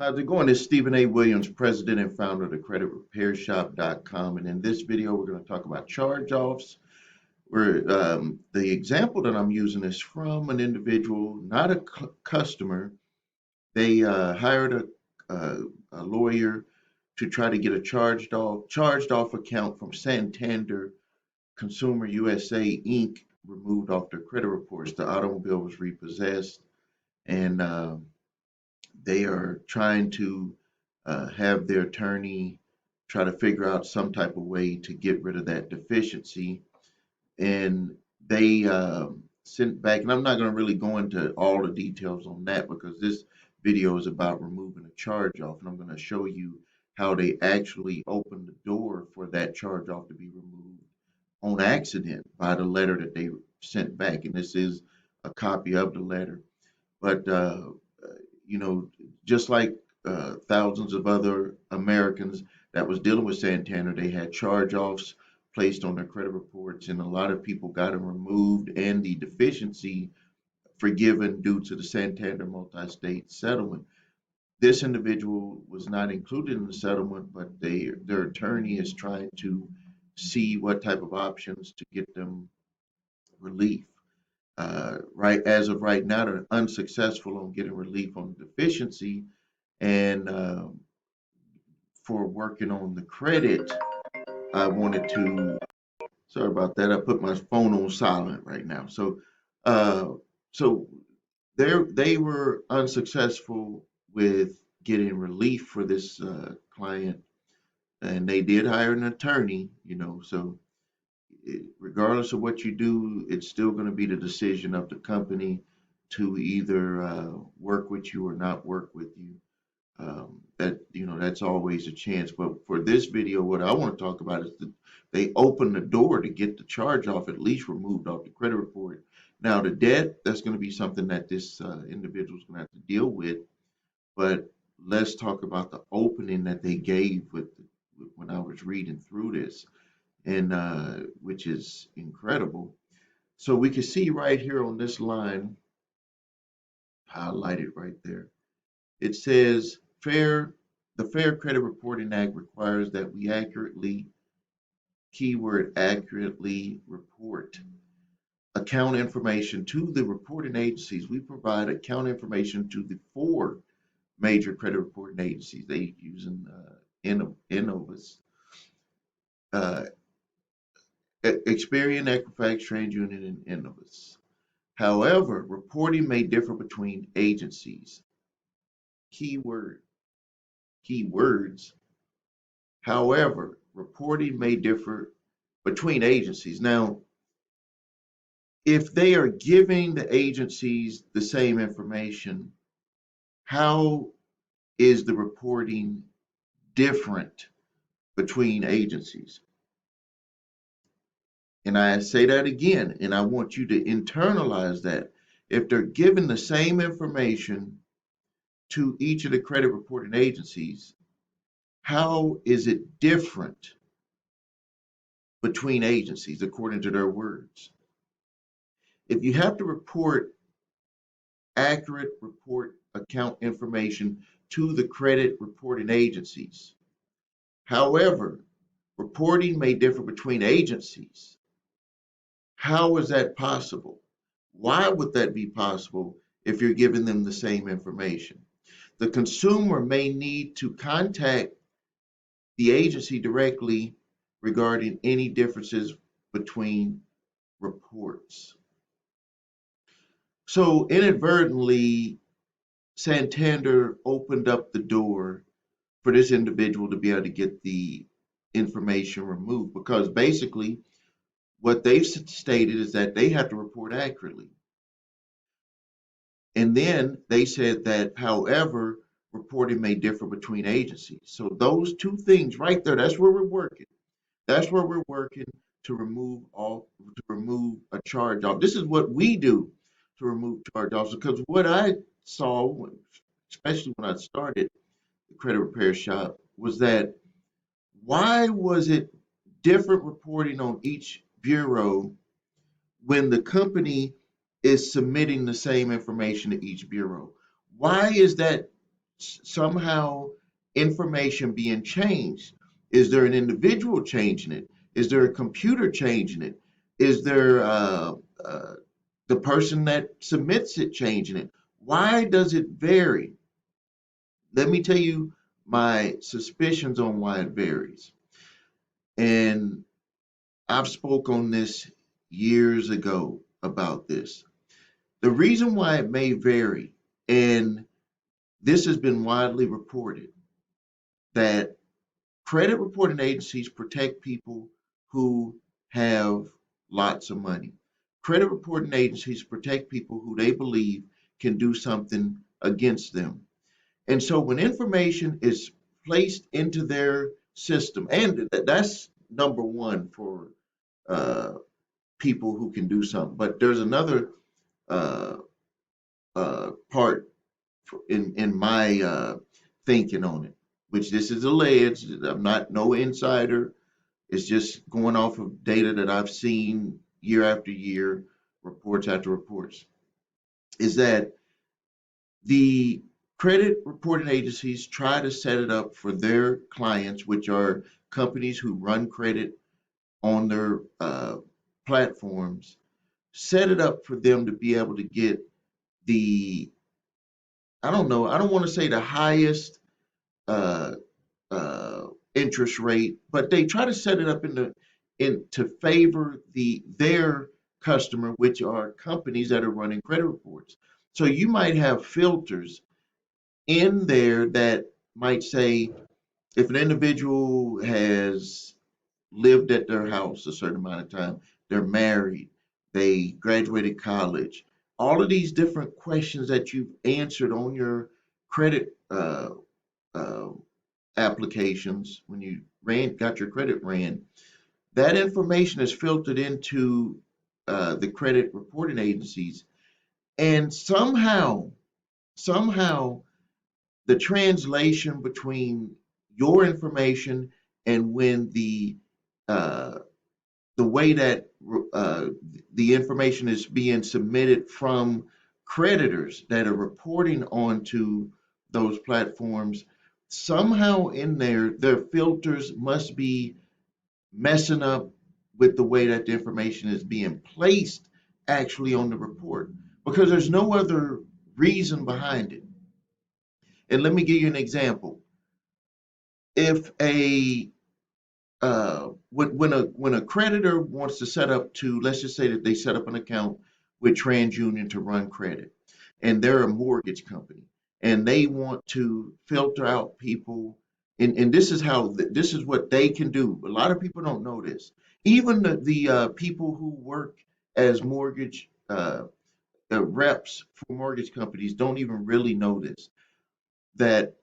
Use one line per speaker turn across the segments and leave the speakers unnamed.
How's it going? It's Stephen A. Williams, president and founder of the creditrepairshop.com. And in this video, we're going to talk about charge-offs. The example that I'm using is from an individual, not a customer. They hired a lawyer to try to get a charged off account from Santander Consumer USA Inc. removed off their credit reports. The automobile was repossessed, and they are trying to have their attorney try to figure out some type of way to get rid of that deficiency. And they sent back, and I'm not going to really go into all the details on that because this video is about removing a charge off, and I'm going to show you how they actually opened the door for that charge off to be removed on accident by the letter that they sent back. And this is a copy of the letter. But just like thousands of other Americans that was dealing with Santander, they had charge-offs placed on their credit reports, and a lot of people got them removed and the deficiency forgiven due to the Santander multi-state settlement. This individual was not included in the settlement, but their attorney is trying to see what type of options to get them relief. Right as of right now, they're unsuccessful on getting relief on the deficiency, and for working on the credit, I wanted to. Sorry about that. I put my phone on silent right now. Uh, so they were unsuccessful with getting relief for this client, and they did hire an attorney. So regardless of what you do, it's still going to be the decision of the company to either work with you or not work with you. That's always a chance. But for this video, what I want to talk about is that they opened the door to get the charge off at least removed off the credit report. Now, the debt, that's going to be something that this individual is going to have to deal with. But let's talk about the opening that they gave when I was reading through this, and which is incredible. So we can see right here on this line, highlighted right there, it says the Fair Credit Reporting Act requires that we keyword accurately report account information to the reporting agencies. We provide account information to the four major credit reporting agencies. They using Innovus, Experian, Equifax, TransUnion, and Innovus. However, reporting may differ between agencies. Keywords. However, reporting may differ between agencies. Now, if they are giving the agencies the same information, how is the reporting different between agencies? And I say that again, and I want you to internalize that. If they're given the same information to each of the credit reporting agencies, how is it different between agencies according to their words? If you have to report accurate report account information to the credit reporting agencies, however, reporting may differ between agencies. How is that possible? Why would that be possible if you're giving them the same information? The consumer may need to contact the agency directly regarding any differences between reports. So inadvertently, Santander opened up the door for this individual to be able to get the information removed, because basically what they've stated is that they have to report accurately. And then they said that, however, reporting may differ between agencies. So those two things right there, that's where we're working. That's where we're working to remove a charge off. This is what we do to remove charge offs, because what I saw, especially when I started the credit repair shop, was that why was it different reporting on each bureau when the company is submitting the same information to each bureau? Why is that somehow information being changed. Is there an individual changing it? Is there a computer changing it? Is there uh, the person that submits it changing it? Why does it vary? Let me tell you my suspicions on why it varies. And I've spoke on this years ago about this. The reason why it may vary, and this has been widely reported, that credit reporting agencies protect people who have lots of money. Credit reporting agencies protect people who they believe can do something against them. And so when information is placed into their system, and that's number one for uh, people who can do something. But there's another uh, part in my thinking on it, which this is alleged. I'm not no insider. It's just going off of data that I've seen year after year, reports after reports. Is that the credit reporting agencies try to set it up for their clients, which are companies who run credit on their platforms, set it up for them to be able to get the, I don't know, I don't want to say the highest uh, interest rate, but they try to set it up in to favor their customer, which are companies that are running credit reports. So you might have filters in there that might say if an individual has lived at their house a certain amount of time, they're married, they graduated college, all of these different questions that you've answered on your credit uh, applications when you got your credit ran, that information is filtered into the credit reporting agencies, and somehow the translation between your information and when uh, the way that uh, the information is being submitted from creditors that are reporting onto those platforms, somehow in there, their filters must be messing up with the way that the information is being placed actually on the report because there's no other reason behind it. And let me give you an example. If a when a creditor wants to set up to, let's just say that they set up an account with TransUnion to run credit, and they're a mortgage company, and they want to filter out people, and this is how this is what they can do. A lot of people don't know this. Even the people who work as mortgage reps for mortgage companies don't even really know this. That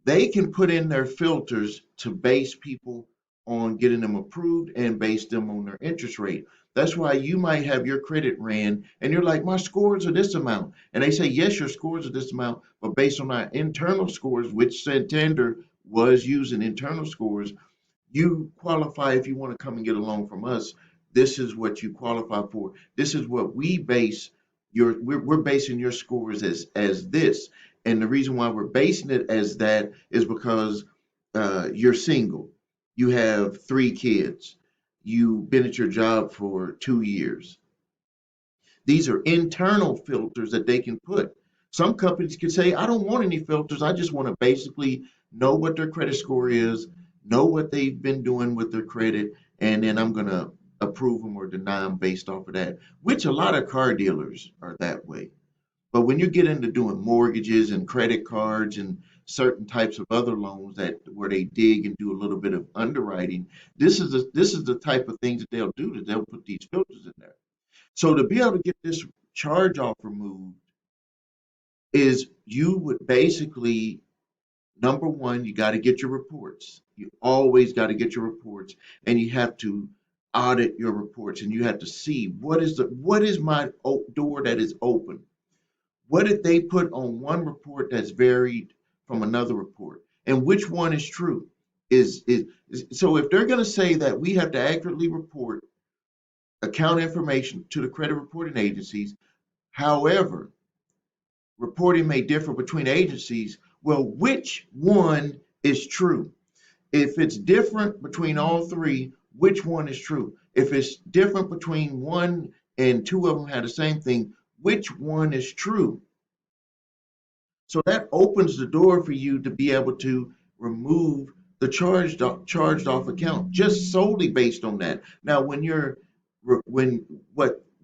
they can put in their filters to base people on getting them approved and base them on their interest rate. That's why you might have your credit ran and you're like, my scores are this amount. And they say, yes, your scores are this amount, but based on our internal scores, which Santander was using internal scores, you qualify if you want to come and get a loan from us. This is what you qualify for. This is what we base we're basing your scores as this. And the reason why we're basing it as that is because you're single, you have 3 kids, you've been at your job for 2 years. These are internal filters that they can put. Some companies can say, I don't want any filters. I just want to basically know what their credit score is, know what they've been doing with their credit, and then I'm going to approve them or deny them based off of that, which a lot of car dealers are that way. But when you get into doing mortgages and credit cards and certain types of other loans that where they dig and do a little bit of underwriting, this is the type of things that they'll do, that they'll put these filters in there. So to be able to get this charge off removed is you would basically, number one, you got to get your reports. You always got to get your reports, and you have to audit your reports, and you have to see what is my door that is open. What did they put on one report that's varied from another report, and which one is true? So if they're going to say that we have to accurately report account information to the credit reporting agencies, however, reporting may differ between agencies. Well, which one is true? If it's different between all three, which one is true? If it's different between one and two of them had the same thing, which one is true? So that opens the door for you to be able to remove the charged off account just solely based on that. Now, when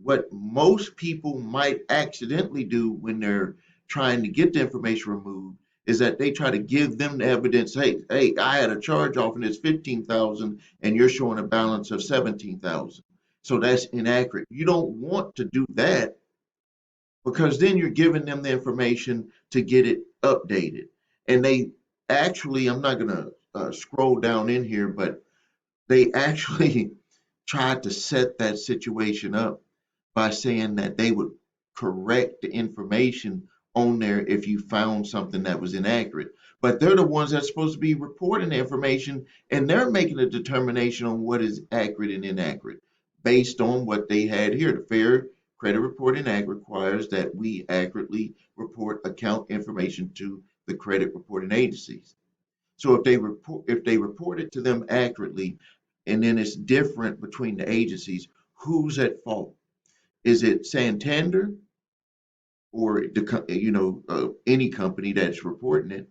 what most people might accidentally do when they're trying to get the information removed is that they try to give them the evidence. Hey, I had a charge off and it's 15,000, and you're showing a balance of 17,000. So that's inaccurate. You don't want to do that because then you're giving them the information to get it updated. And they actually, I'm not going to scroll down in here, but they actually tried to set that situation up by saying that they would correct the information on there if you found something that was inaccurate. But they're the ones that's supposed to be reporting the information, and they're making a determination on what is accurate and inaccurate based on what they had here. The Fair Credit Reporting Act requires that we accurately report account information to the credit reporting agencies. So if they report it to them accurately, and then it's different between the agencies, who's at fault? Is it Santander or any company that's reporting it,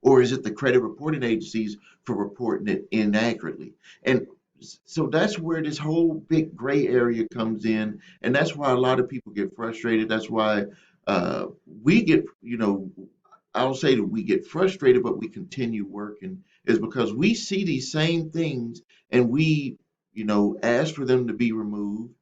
or is it the credit reporting agencies for reporting it inaccurately? And so that's where this whole big gray area comes in, and that's why a lot of people get frustrated. That's why we get, I'll say that we get frustrated, but we continue working, is because we see these same things and we, ask for them to be removed,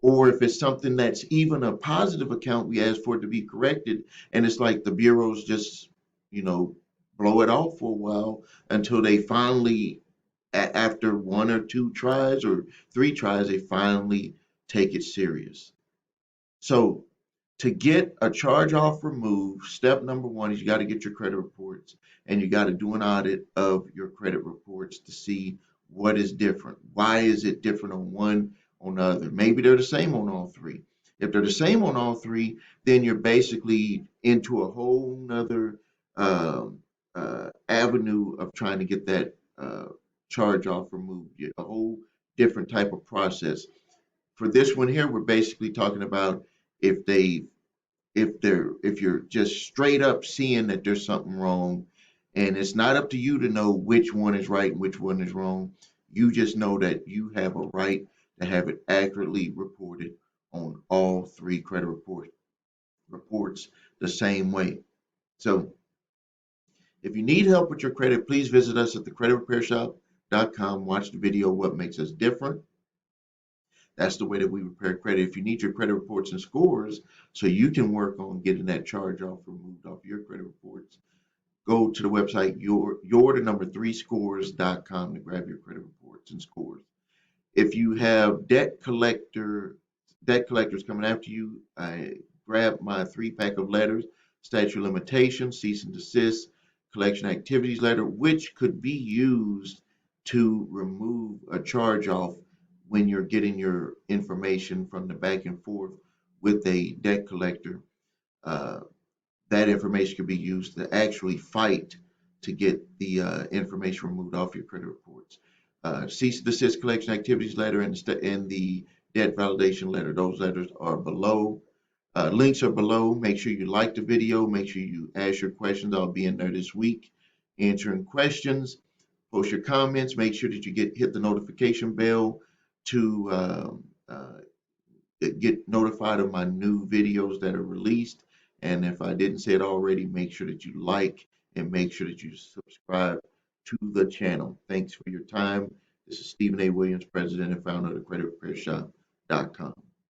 or if it's something that's even a positive account, we ask for it to be corrected. And it's like the bureaus just, you know, blow it off for a while until they finally, after one or two tries or three tries, they finally take it serious. So to get a charge off removed, step number one is you got to get your credit reports, and you got to do an audit of your credit reports to see what is different. Why is it different on one on the other? Maybe they're the same on all three. If they're the same on all three, then you're basically into a whole nother avenue of trying to get that charge off removed, a whole different type of process. For this one here, we're basically talking about if they if you're just straight up seeing that there's something wrong, and it's not up to you to know which one is right and which one is wrong. You just know that you have a right to have it accurately reported on all three credit reports the same way. So if you need help with your credit, please visit us at thecreditrepairshop.com. Watch the video, What Makes Us Different. That's the way that we repair credit. If you need your credit reports and scores so you can work on getting that charge off removed off your credit reports, go to the website your the number three scores.com to grab your credit reports and scores. If you have debt collectors coming after you, I grab my 3-pack of letters: statute of limitations, cease and desist, collection activities letter, which could be used to remove a charge off when you're getting your information from the back and forth with a debt collector. Uh, that information could be used to actually fight to get the information removed off your credit reports. Cease and desist collection activities letter and the debt validation letter. Those letters are below. Links are below. Make sure you like the video. Make sure you ask your questions. I'll be in there this week answering questions. Post your comments. Make sure that you hit the notification bell to get notified of my new videos that are released. And if I didn't say it already, make sure that you like and make sure that you subscribe to the channel. Thanks for your time. This is Stephen A. Williams, President and founder of thecreditrepairshop.com.